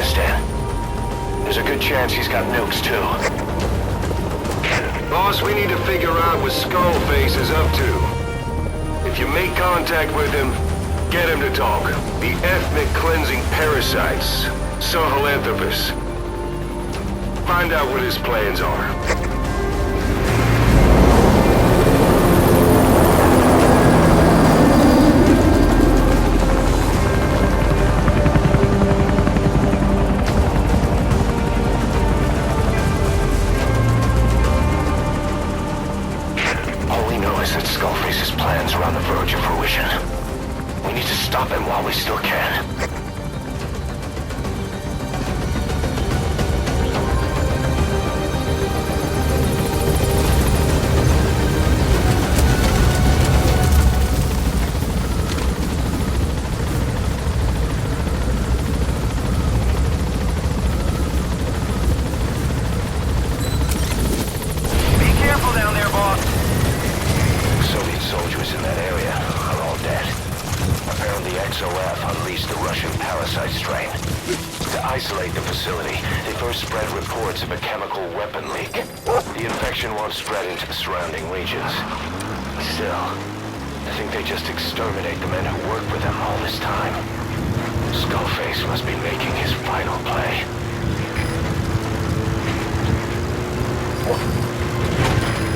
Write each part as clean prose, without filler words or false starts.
Afghanistan. There's a good chance he's got nukes, too. Boss, we need to figure out what Skullface is up to. If you make contact with him, get him to talk. The ethnic cleansing parasites, Sahelanthropus. Find out what his plans are. Skullface's plans are on the verge of fruition. We need to stop him while we still can. Isolate the facility. They first spread reports of a chemical weapon leak. The infection won't spread into the surrounding regions. Still, I think they just exterminate the men who worked with them all this time. Skullface must be making his final play.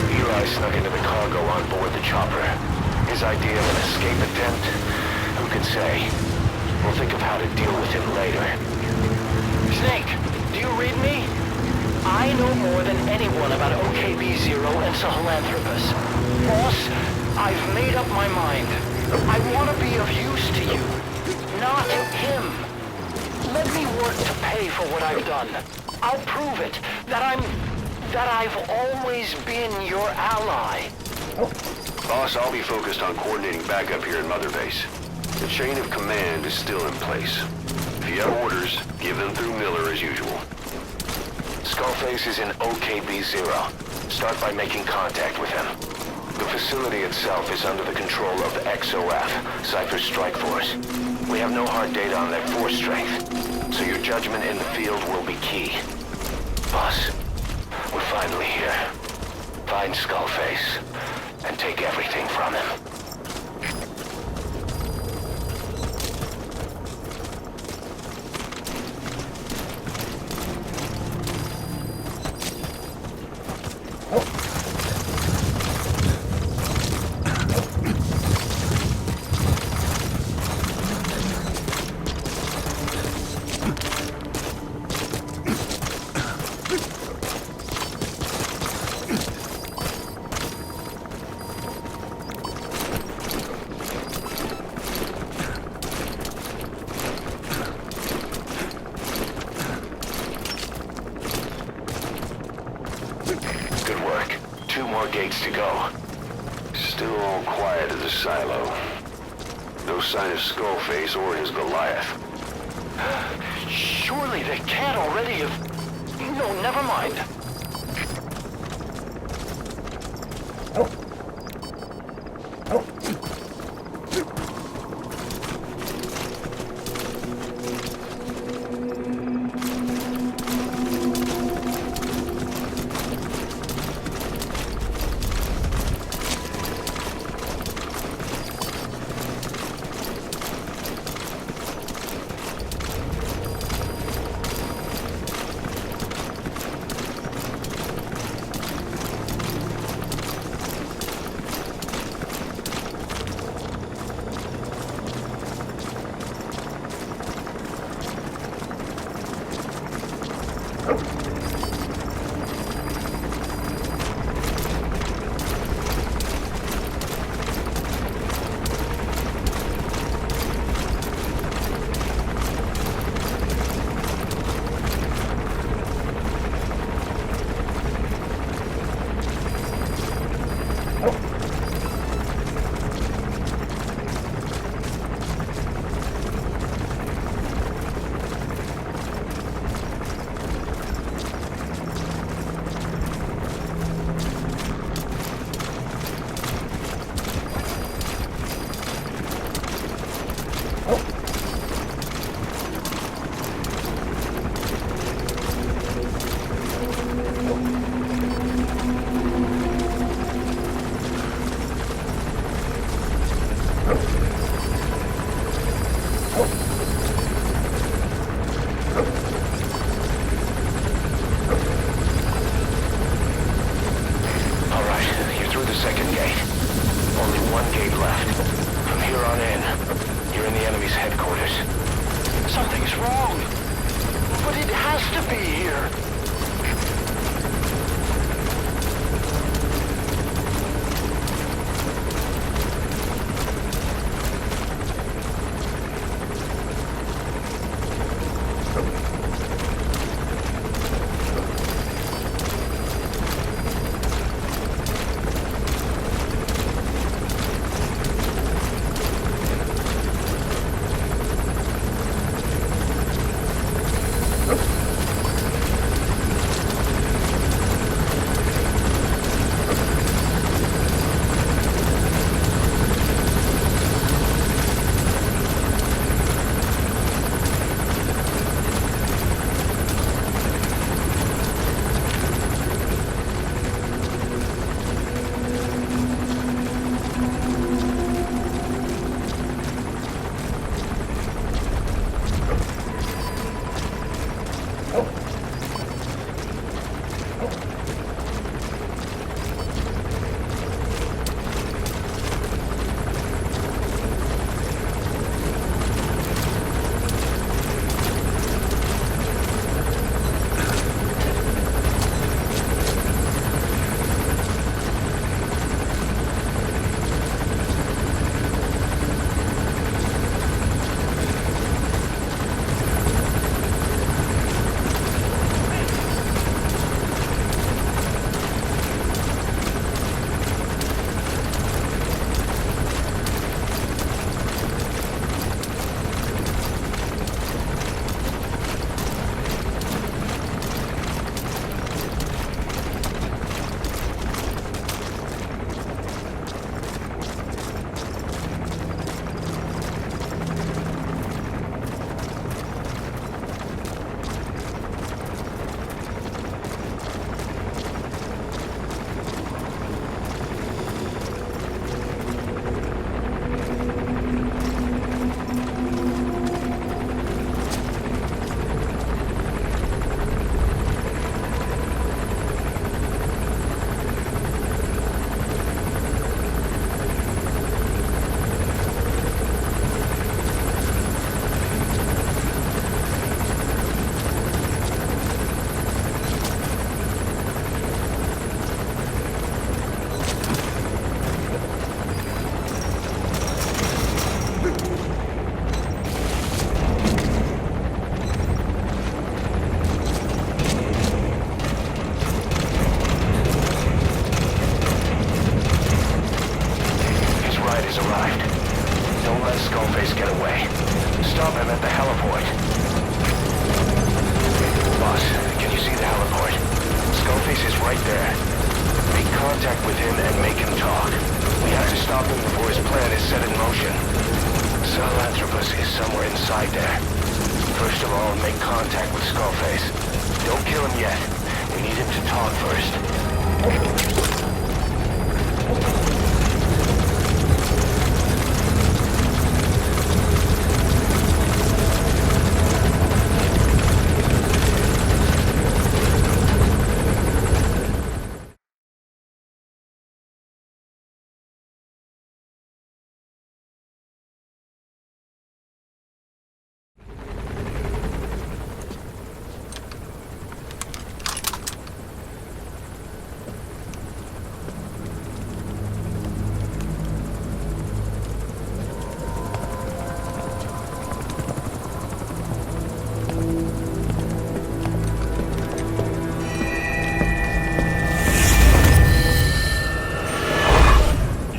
Eli snuck into the cargo on board the chopper. His idea of an escape attempt? Who can say? We'll think of how to deal with him later. Snake, do you read me? I know more than anyone about OKB-0 and Sahelanthropus. Boss, I've made up my mind. I want to be of use to you, not him. Let me work to pay for what I've done. I'll prove it, that I've always been your ally. Boss, I'll be focused on coordinating backup here in Mother Base. The chain of command is still in place. If you have orders, give them through Miller as usual. Skullface is in OKB-0. Start by making contact with him. The facility itself is under the control of XOF, Cypher's strike force. We have no hard data on their force strength, so your judgment in the field will be key. Boss, we're finally here. Find Skullface, and take everything from him. Gates to go. Still all quiet at the silo. No sign of Skullface or his Goliath. Surely they can't already have... No, never mind. to be here.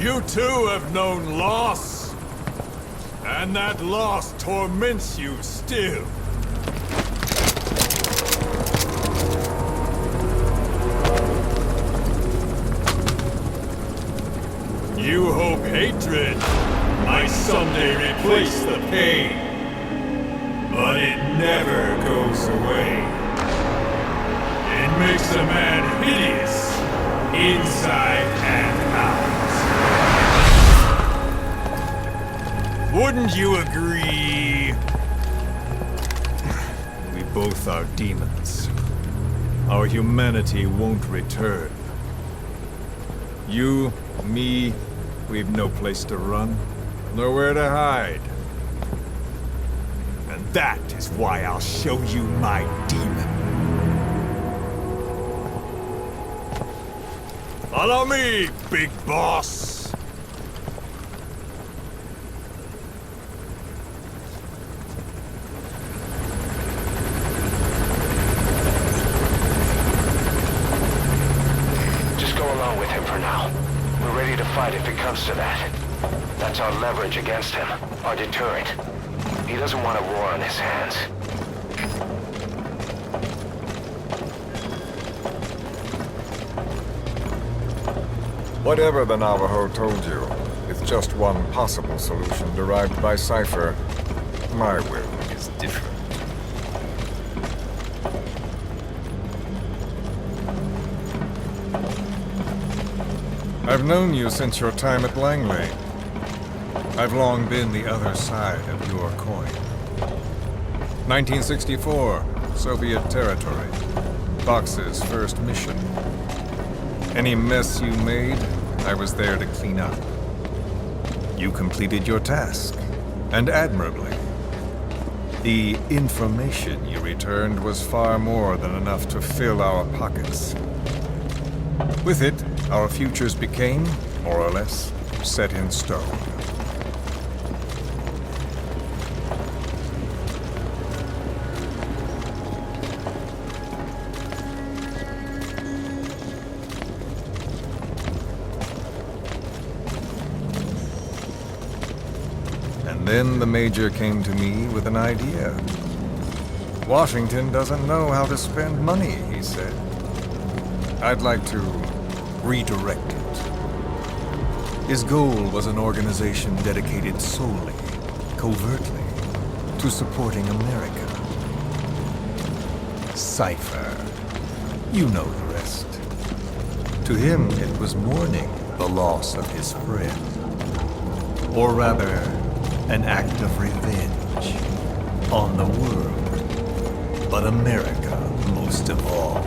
You too have known loss, and that loss torments you still. You hope hatred might someday replace the pain, but it never goes away. It makes a man hideous, inside and out. Wouldn't you agree? We both are demons. Our humanity won't return. You, me, we've no place to run, nowhere to hide. And that is why I'll show you my demon. Follow me, big boss! Just go along with him for now. We're ready to fight if it comes to that. That's our leverage against him, our deterrent. He doesn't want a war on his hands. Whatever the Navajo told you, with just one possible solution derived by Cypher, my will is different. I've known you since your time at Langley. I've long been the other side of your coin. 1964, Soviet territory. Box's first mission. Any mess you made, I was there to clean up. You completed your task, and admirably. The information you returned was far more than enough to fill our pockets. With it, our futures became, more or less, set in stone. And then the Major came to me with an idea. Washington doesn't know how to spend money, he said. I'd like to redirect it. His goal was an organization dedicated solely, covertly, to supporting America. Cypher. You know the rest. To him, it was mourning the loss of his friend. Or rather, an act of revenge on the world, but America most of all.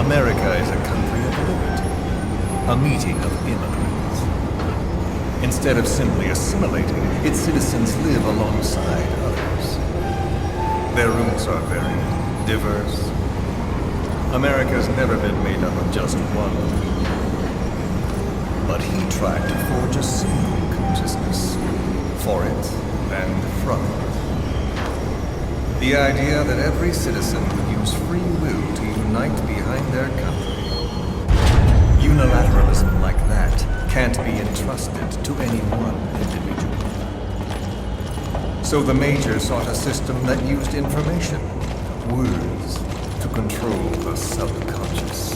America is a country of liberty, a meeting of immigrants. Instead of simply assimilating, its citizens live alongside others. Their roots are varied, diverse. America's never been made up of just one people. But he tried to forge a single consciousness, for it and from it. The idea that every citizen would use free will to unite behind their country. Unilateralism like that can't be entrusted to any one individual. So the Major sought a system that used information, words, to control the subconscious.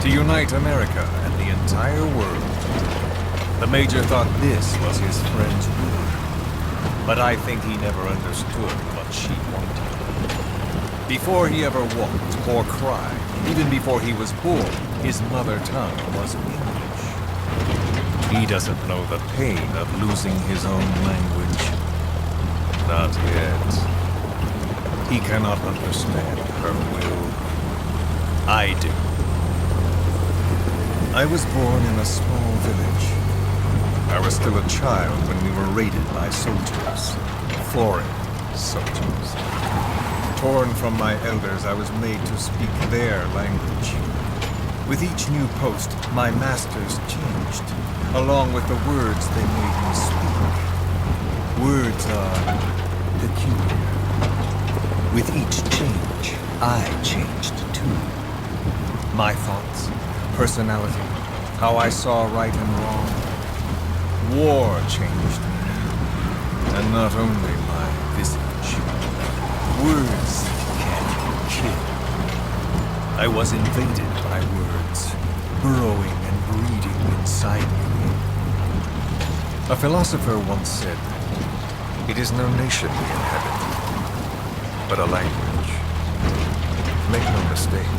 To unite America and the entire world. The Major thought this was his friend's will. But I think he never understood what she wanted. Before he ever walked or cried, even before he was born, his mother tongue was English. He doesn't know the pain of losing his own language. Not yet. He cannot understand her will. I do. I was born in a small village. I was still a child when we were raided by soldiers. Foreign soldiers. Torn from my elders, I was made to speak their language. With each new post, my masters changed, along with the words they made me speak. Words are peculiar. With each change, I changed too. My thoughts, personality, How I saw right and wrong. War changed me. And not only my visage. Words can kill. I was invaded by words, burrowing and breeding inside me. A philosopher once said, "It is no nation we inhabit, but a language." Make no mistake,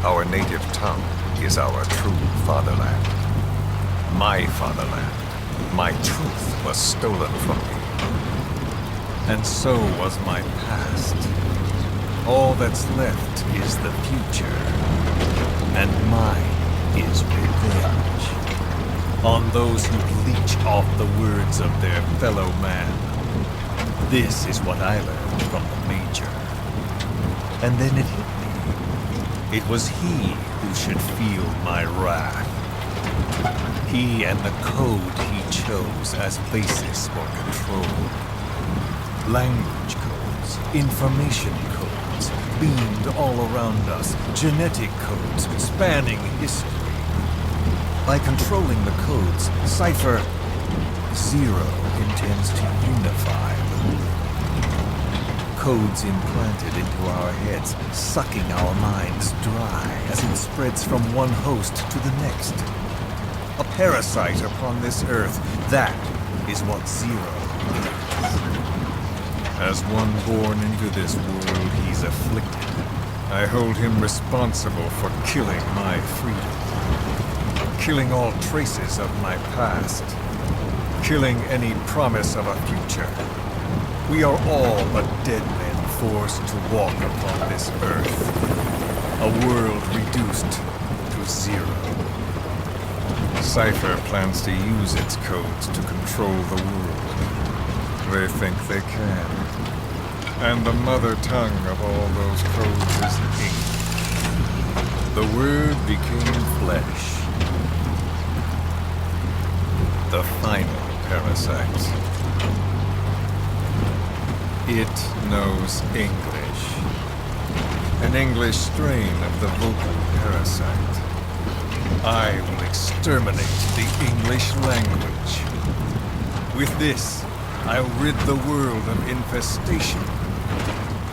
our native tongue is our true fatherland. My fatherland. My truth was stolen from me. And so was my past. All that's left is the future. And mine is revenge. On those who leech off the words of their fellow man. This is what I learned from the Major. And then it hit me. It was he who should feel my wrath. He and the code he chose as basis for control. Language codes, information codes, beamed all around us, genetic codes spanning history. By controlling the codes, Cypher Zero intends to unify the world. Codes implanted into our heads, sucking our minds dry as it spreads from one host to the next. A parasite upon this earth, that is what Zero is. As one born into this world, he's afflicted. I hold him responsible for killing my freedom. Killing all traces of my past. Killing any promise of a future. We are all but dead men forced to walk upon this earth. A world reduced to zero. Cypher plans to use its codes to control the world. They think they can. And the mother tongue of all those codes is ink. The word became flesh. The final parasite. It knows English. An English strain of the vocal parasite. I will exterminate the English language. With this, I'll rid the world of infestation.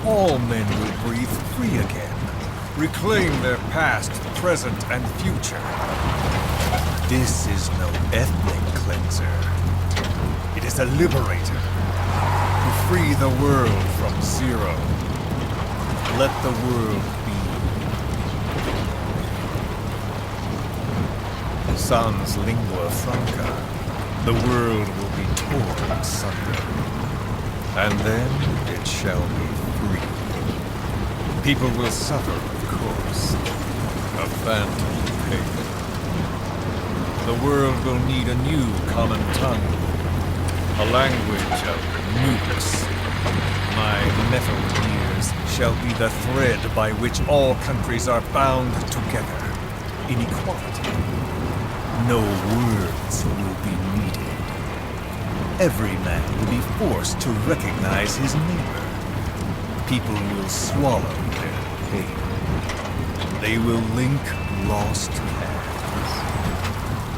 All men will breathe free again, reclaim their past, present, and future. This is no ethnic cleanser. It is a liberator. To free the world from Zero. Let the world be. Sans lingua franca. The world will be torn asunder. And then it shall be free. People will suffer, of course. A phantom pain. The world will need a new common tongue. A language of nukes. My metal ears shall be the thread by which all countries are bound together. In equality. No words will be needed. Every man will be forced to recognize his neighbor. People will swallow their pain. They will link lost hands.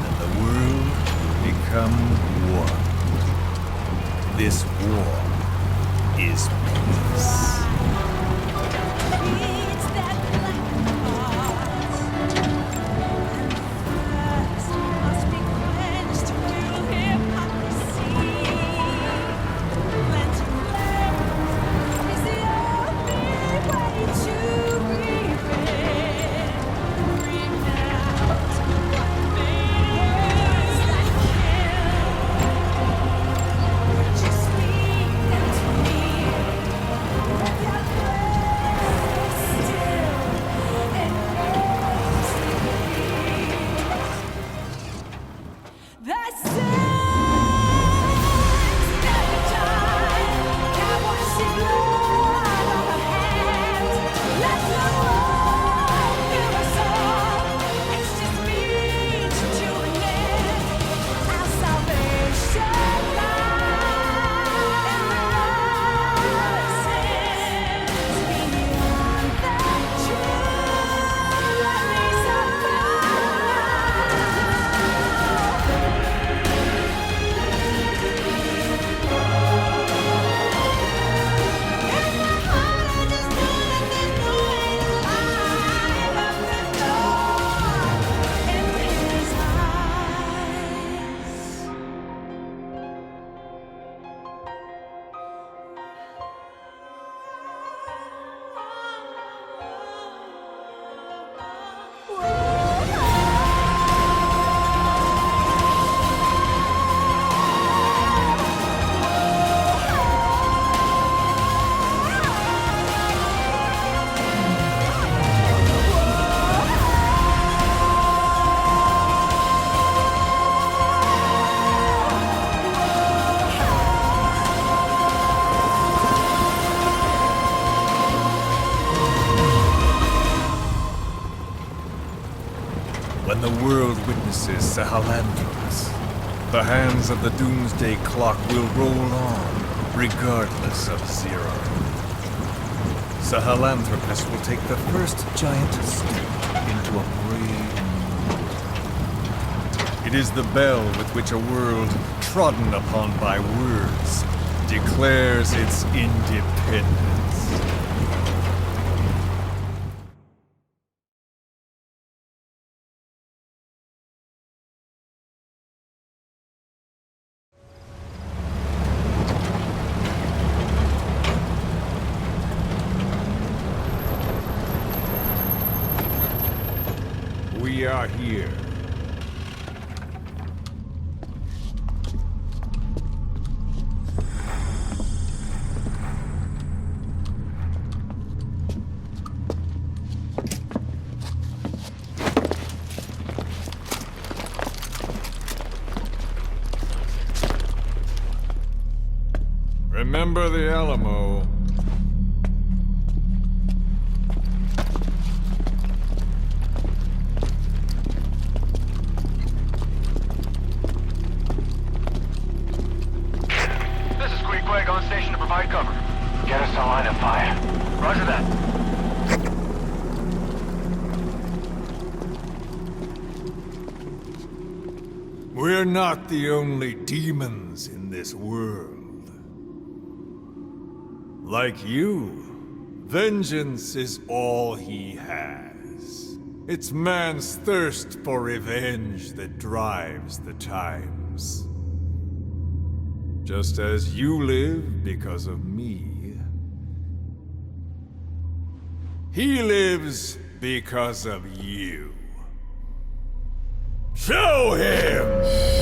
And the world will become one. This war is peace. It's that black heart. Thirst must be quenched through hypocrisy. Lenten love is the only way to prevent. Renounce what made us like kill. Just speak them to me. Let your praise still and rest in peace. The sun's never die. Can't wash the blood off our hands. Let the world hear us all. It's just speech to an end. Our salvation lies beyond the truth. Let me survive. When the world witnesses Sahelanthropus, the hands of the Doomsday Clock will roll on, regardless of Zero. Sahelanthropus will take the first giant step into a brave new world. It is the bell with which a world trodden upon by words declares its independence. We are here. Remember the Alamo. On station to provide cover. Get us a line of fire. Roger that. We're not the only demons in this world. Like you, vengeance is all he has. It's man's thirst for revenge that drives the times. Just as you live because of me, he lives because of you. Show him!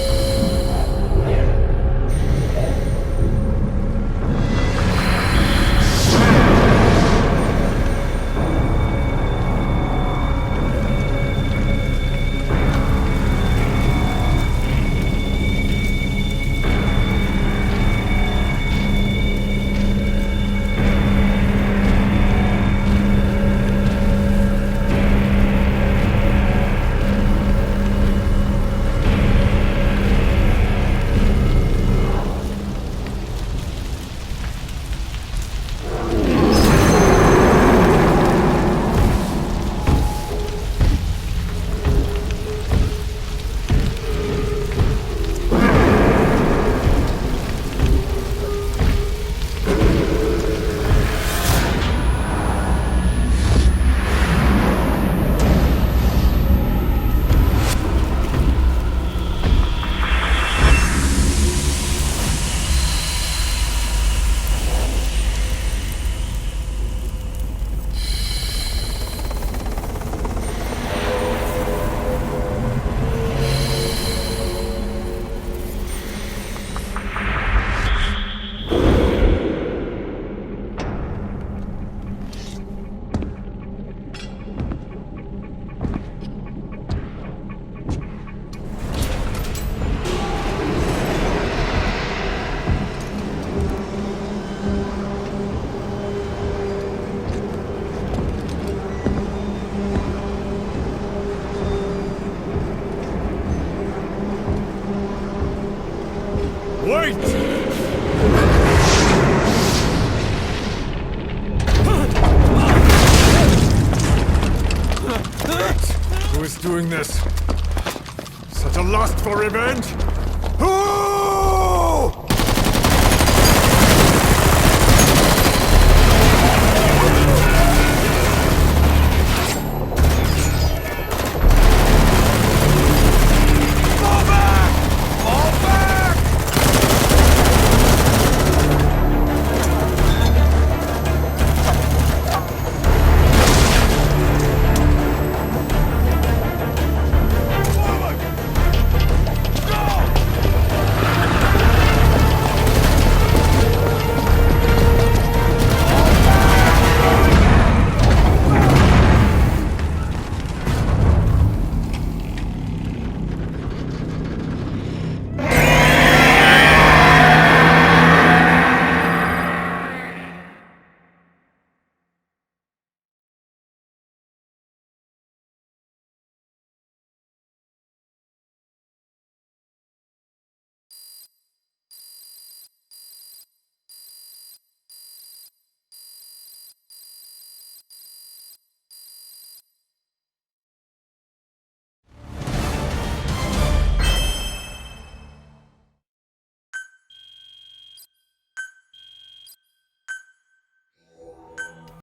Wait! Who is doing this? Such a lust for revenge? Who